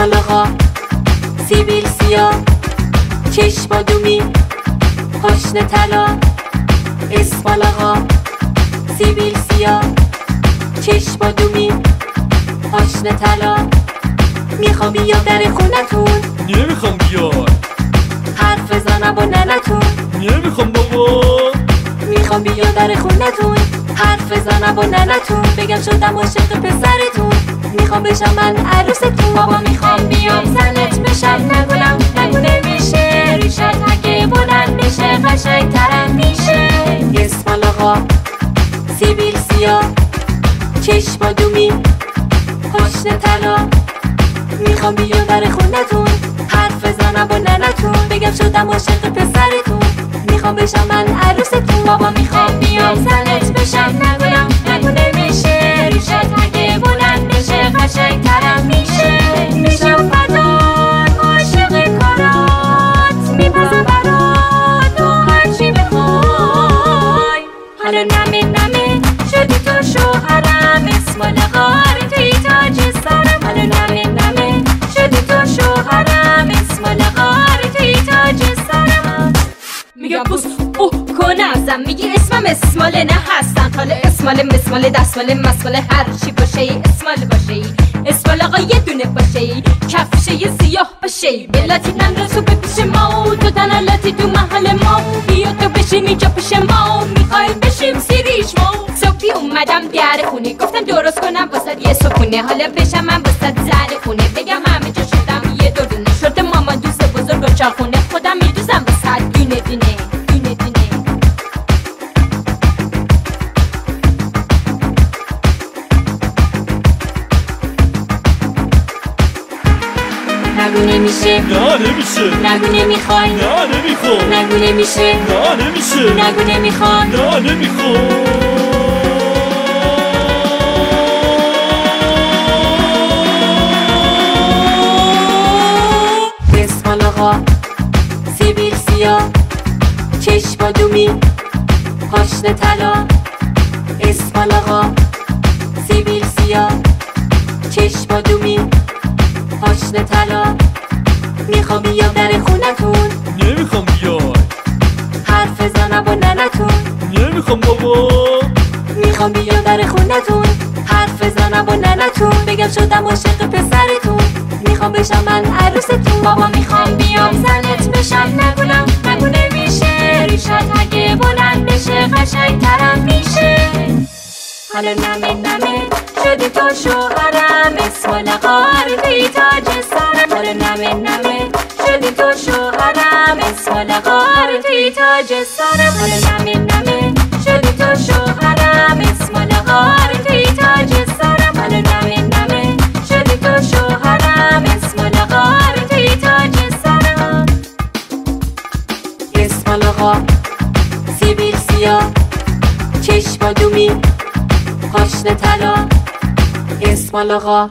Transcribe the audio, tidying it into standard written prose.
اسمال آقا سیبیل سیاه، چشم بادومی، پاشنه طلا. اسمال آقا سیبیل سیاه، چشم بادومی، پاشنه طلا. میخوام بیام در خونتون، نمیخوام بیاد. حرف بزنم با ننتون، نمیخوام بابا. میخوام بیام در خونتون، حرف بزنم با ننتون، بگم شدم عاشق پسرتون، میخوام بشم من عروستون. بابا میخوام بیام زنت بشم، نگو نمیشه، ریشت اگه بلند بشه قشنگ ترم میشه. اسمال آقا سیبیل سیاه، چشم بادومی، پاشنه طلا. میخوام بیام در خونتون، حرف بزنم با ننتون، بگم شدم عاشق پسرتون، میخوام بشم من عروستون. بابا میخوام بیام زنت بشم، نگو نمیشه، ریشت اگه بلند بشه قشنگ ترم میشه. میشم فدات، عاشق کارات، میپزم برات و هرچی بخوای. حالا نمه شدی تو شوهرم، اسمال آقا توی تاج سرم. حالا نمه شدی تو شوهرم، اسمال آقا توی تاج سرم. میگم بوس کن ازم، میگی اسمم اسمال نه هستن، حالا اسمال مسمال دستمال مسمال هر چی باشه ای اسمال باشه ای، اسمال آقا یه دونه باشه ای، کفشه یه سیاه باشه ای. بلاتی نن رو پیش ما، تو تنالاتی تو محل ما، بیا تو بشین اینجا پیش ما، میخوای بشیم سیریش ما. صبحی اومدم در خونه، گفتم درست کنم واسد یه صبحونه، حالا بشم من واسد زن خونه، بگم همه جا شدم یه دونه، شده مامان دوست بزرگ و چاخونه، خودم میدوزم واسد دونه دونه. نگو نمیشه، نه نمیشه. نگو نمیخوای، نه نمیخوام. نگو نمیشه، نه نمیشه. نگو نمیخوای، نه نمیخوام. اسمال آقا سیبیل سیاه، چشم بادومی، پاشنه طلا. اسمال آقا سیبیل سیاه، چشم بادومی، پاشنه طلا. میخوام بیام در خونتون، نمیخوام بیاد. حرف بزنم با ننتون، نمیخوام بابا. میخوام بیام در خونتون، حرف بزنم با ننتون، بگم شدم عاشق پسرتون، میخوام بشم من عروستون. بابا میخوام بیام زنت بشم، نگو نمیشه، ریشت اگه بلند بشه قشنگ ترم میشه. حالا نمه شدی تو شوهرم، اسمال آقا توی تاج سرم. حالا نمه شدی تو شوهرم، اسمال آقا توی تاج سرم. حالا نمه شدی تو شوهرم، اسمال آقا توی تاج سرم. حالا نمه شدی تو شوهرم، اسمال آقا توی تاج سرم. اسمال آقا سیبیل سیاه، چشم بادومی، پاشنه طلا. اسمال آقا